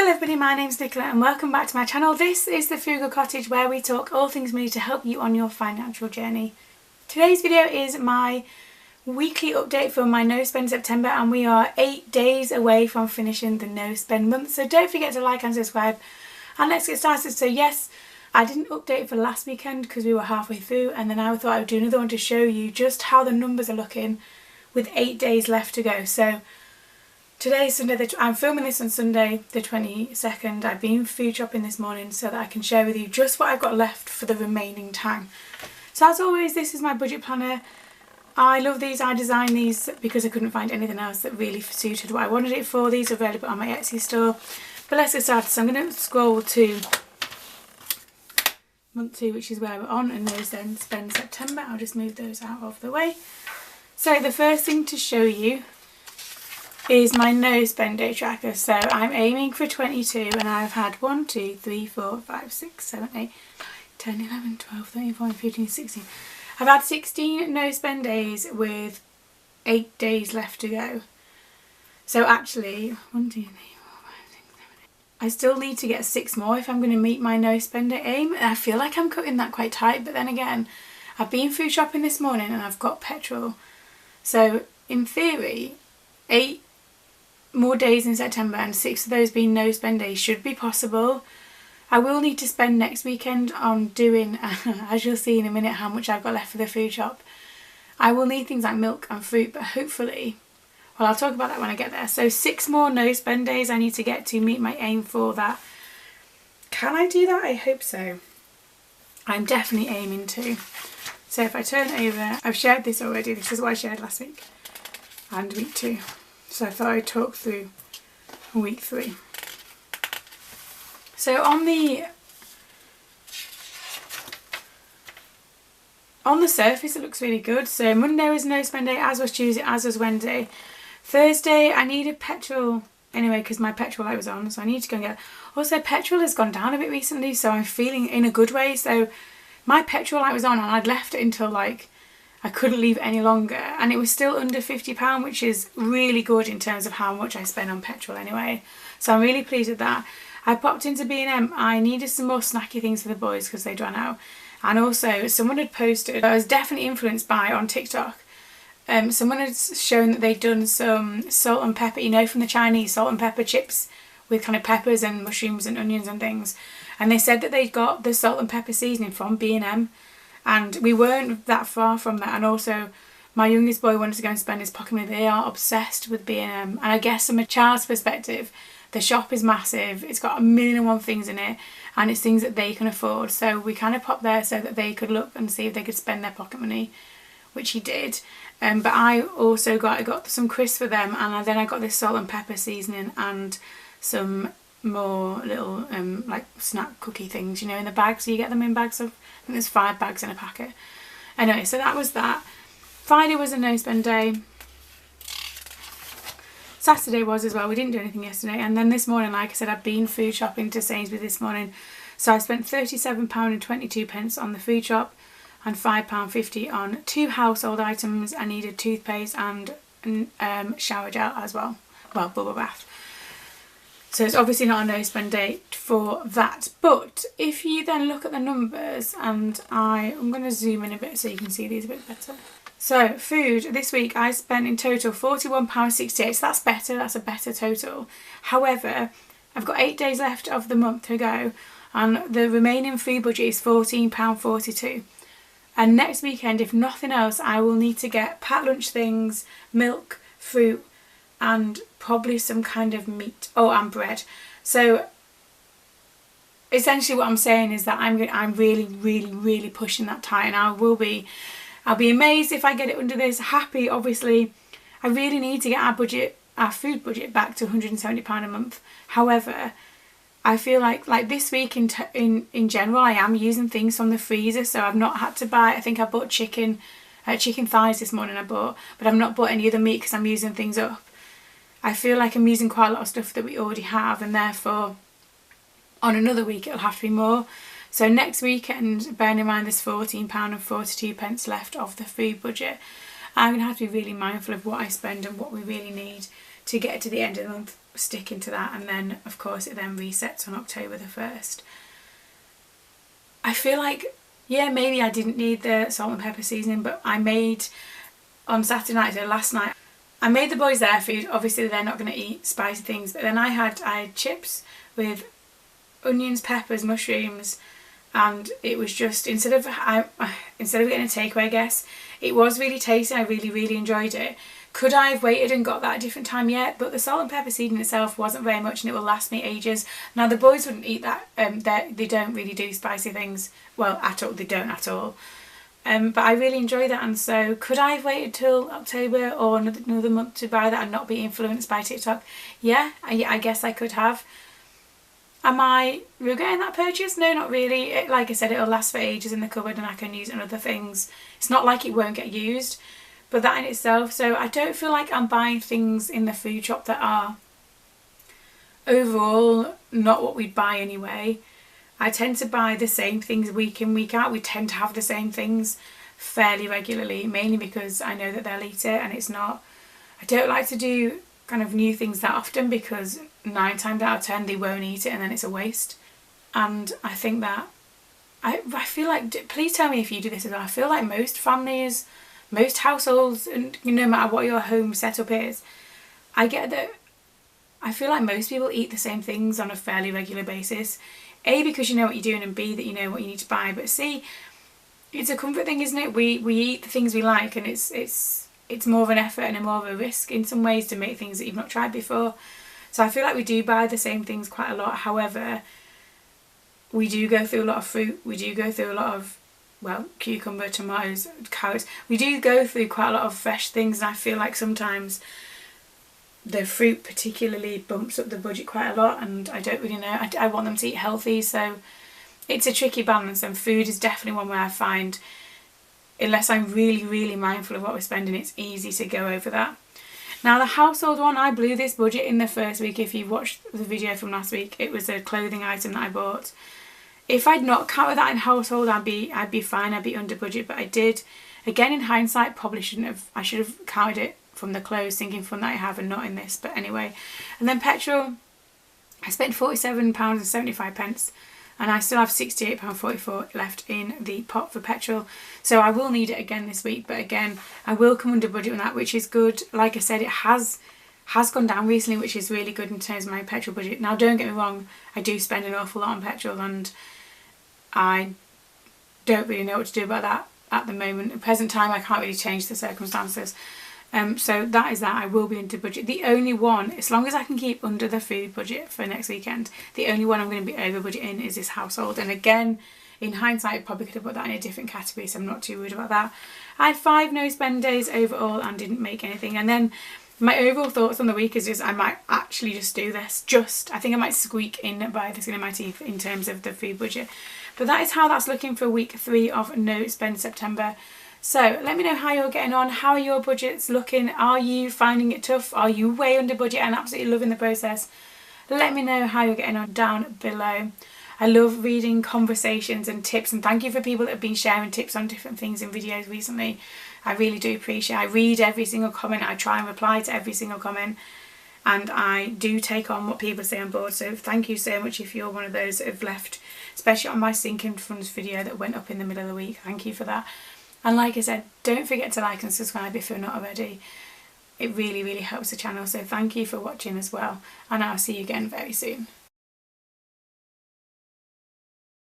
Hello everybody, my name's Nicola and welcome back to my channel. This is the Frugal Cottage, where we talk all things money to help you on your financial journey. Today's video is my weekly update for my no spend September, and we are 8 days away from finishing the no spend month. So don't forget to like and subscribe, and let's get started. So yes, I didn't update for last weekend because we were halfway through, and then I thought I would do another one to show you just how the numbers are looking with 8 days left to go. So today's Sunday, I'm filming this on Sunday the 22nd. I've been food shopping this morning so that I can share with you just what I've got left for the remaining time. So as always, this is my budget planner. I love these. I designed these because I couldn't find anything else that really suited what I wanted it for. These are available on my Etsy store. But let's get started. So I'm going to scroll to month 2, which is where we're on, and those then spend September. I'll just move those out of the way. So the first thing to show you is my no spend day tracker. So I'm aiming for 22, and I've had 1, 2, 3, 4, 5, 6, 7, 8, 10, 11, 12, 13, 14, 15, 16. I've had 16 no spend days with 8 days left to go. So actually, 1, 2, 3, 4, 5, 6, 7, 8. I still need to get 6 more if I'm going to meet my no spend day aim. And I feel like I'm cutting that quite tight, but then again, I've been food shopping this morning and I've got petrol. So in theory, 8 more days in September and 6 of those being no spend days should be possible. I will need to spend next weekend on doing, as you'll see in a minute, how much I've got left for the food shop. I will need things like milk and fruit, but hopefully, well, I'll talk about that when I get there. So 6 more no spend days I need to get to meet my aim for that. Can I do that? I hope so. I'm definitely aiming to. So if I turn over, I've shared this already. This is what I shared last week and week 2. So I thought I'd talk through week 3. So on the surface it looks really good. So Monday was no spend day, as was Tuesday, as was Wednesday. Thursday I needed petrol anyway because my petrol light was on, so I need to go and get it. Also, petrol has gone down a bit recently, so I'm feeling in a good way. So my petrol light was on and I'd left it until like I couldn't leave it any longer, and it was still under £50, which is really good in terms of how much I spend on petrol anyway. So I'm really pleased with that. I popped into B&M. I needed some more snacky things for the boys because they'd run out. And also someone had posted, I was definitely influenced by on TikTok, someone had shown that they'd done some salt and pepper, you know, from the Chinese, salt and pepper chips with kind of peppers and mushrooms and onions and things. And they said that they'd got the salt and pepper seasoning from B&M. And we weren't that far from that. And also my youngest boy wanted to go and spend his pocket money. They are obsessed with B&M. And I guess from a child's perspective, the shop is massive. It's got 1,000,001 things in it, and it's things that they can afford. So we kind of popped there so that they could look and see if they could spend their pocket money, which he did. But I also got some crisps for them, and then I got this salt and pepper seasoning and some more little like snack cookie things, you know, in the bags. So you get them in bags of, I think there's 5 bags in a packet. Anyway, so that was that. Friday was a no spend day. Saturday was as well. We didn't do anything yesterday. And then this morning, like I said, I've been food shopping to Sainsbury's this morning. So I spent £37.22 on the food shop and £5.50 on 2 household items. I needed toothpaste and shower gel as well. Well, bubble bath. So it's obviously not a no spend day for that. But if you then look at the numbers, and I'm going to zoom in a bit so you can see these a bit better. So food, this week I spent in total £41.68, so that's better, that's a better total. However, I've got 8 days left of the month to go, and the remaining food budget is £14.42. And next weekend, if nothing else, I will need to get packed lunch things, milk, fruit, and probably some kind of meat, and bread. So essentially what I'm saying is that I'm really pushing that tight, and I'll be amazed if I get it under this. Happy, obviously. I really need to get our food budget back to £170 a month. However, I feel like this week in general, I am using things from the freezer, so I've not had to buy. I think I bought chicken thighs this morning. but I've not bought any other meat because I'm using things up. I feel like I'm using quite a lot of stuff that we already have, and therefore on another week it'll have to be more. So next weekend, bearing in mind there's £14.42 left of the food budget, I'm going to have to be really mindful of what I spend and what we really need to get to the end of the month sticking to that, and then of course it then resets on October the 1st. I feel like, yeah, maybe I didn't need the salt and pepper seasoning, but I made on Saturday night, so last night, I made the boys their food. Obviously they're not going to eat spicy things, but then I had chips with onions, peppers, mushrooms, and it was just, instead of getting a takeaway, I guess, it was really tasty. I really enjoyed it. Could I have waited and got that at a different time? Yeah, but the salt and pepper seasoning itself wasn't very much and it will last me ages. Now the boys wouldn't eat that, they don't really do spicy things, well, at all, they don't at all. But I really enjoy that, and so could I have waited till October or another month to buy that and not be influenced by TikTok? Yeah, I guess I could have. Am I regretting that purchase? No, not really. Like I said, it'll last for ages in the cupboard and I can use it on other things. It's not like it won't get used, but that in itself, so I don't feel like I'm buying things in the food shop that are overall not what we'd buy anyway. I tend to buy the same things week in, week out. We tend to have the same things fairly regularly, mainly because I know that they'll eat it, and it's not, I don't like to do kind of new things that often because 9 times out of 10 they won't eat it and then it's a waste. And I think that, I feel like, please tell me if you do this as well, I feel like most families, most households, and no matter what your home setup is, I get that I feel like most people eat the same things on a fairly regular basis. A, because you know what you're doing, and B, that you know what you need to buy. But C, it's a comfort thing, isn't it? We eat the things we like, and it's more of an effort and more of a risk in some ways to make things that you've not tried before. So I feel like we do buy the same things quite a lot. However, we do go through a lot of fruit. We do go through a lot of, well, cucumber, tomatoes, carrots. We do go through quite a lot of fresh things, and I feel like sometimes the fruit particularly bumps up the budget quite a lot, and I don't really know. I want them to eat healthy, so it's a tricky balance, and food is definitely one where I find, unless I'm really mindful of what we're spending, it's easy to go over that. Now the household one, I blew this budget in the first week. If you watched the video from last week, it was a clothing item that I bought. If I'd not counted that in household, I'd be fine, I'd be under budget, but I did. Again, in hindsight, probably shouldn't have. I should have counted it from the clothes, thinking fun that I have and not in this, but anyway. And then petrol, I spent £47.75 and I still have £68.44 left in the pot for petrol, so I will need it again this week, but again I will come under budget on that, which is good. Like I said, it has gone down recently, which is really good in terms of my petrol budget. Now don't get me wrong, I do spend an awful lot on petrol and I don't really know what to do about that at the moment. At present time I can't really change the circumstances. So that is that. I will be into budget. The only one, as long as I can keep under the food budget for next weekend, the only one I'm going to be over budget in is this household. And again, in hindsight, I probably could have put that in a different category, so I'm not too worried about that. I had 5 no spend days overall and didn't make anything. And then my overall thoughts on the week is just I might actually just do this. I think I might squeak in by the skin of my teeth in terms of the food budget. But that is how that's looking for week 3 of No Spend September. So let me know how you're getting on. How are your budgets looking? Are you finding it tough? Are you way under budget and absolutely loving the process? Let me know how you're getting on down below. I love reading conversations and tips, and thank you for people that have been sharing tips on different things in videos recently. I really do appreciate it. I read every single comment. I try and reply to every single comment, and I do take on what people say on board. So thank you so much if you're one of those that have left, especially on my sinking funds video that went up in the middle of the week. Thank you for that. And like I said, don't forget to like and subscribe if you're not already. It really helps the channel. So thank you for watching as well. And I'll see you again very soon.